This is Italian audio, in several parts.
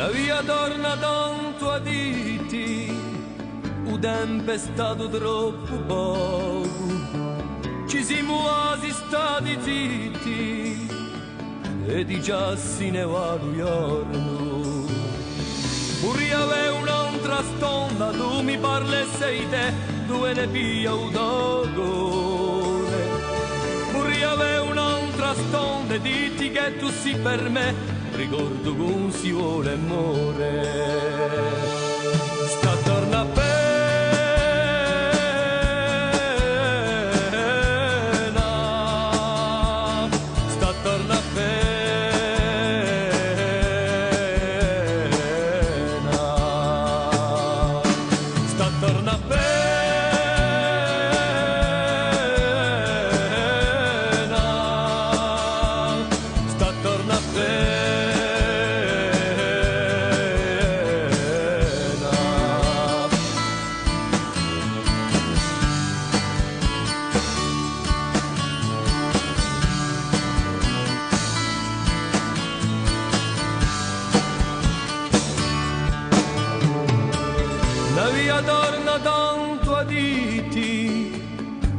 La via torna tanto a diti, il tempo è stato troppo poco, ci siamo quasi stati zitti, e di già si ne va lo giorno. Pure avevo un'altra stonda, tu mi parli e sei te, dove ne pia un dogone. Pure avevo un'altra stonda, ditti che tu sei per me, ricordo come si vuole amore. Sta torna a pena, sta torna a pena, sta torna a pena, sta torna a pena. La via torna tanto a diti,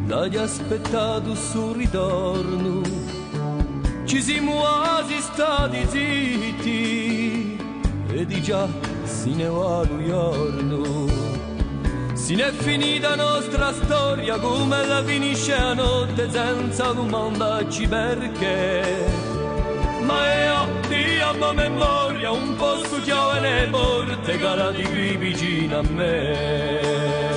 l'hai aspettato sul ritorno, ci siamo quasi stati zitti, e di già si ne va lo giorno. Si n'è finita la nostra storia come la finisce la notte senza domandarci perché. Ma io ti amo a memoria, un posto chiave nelle porte, cara di qui vicino a me.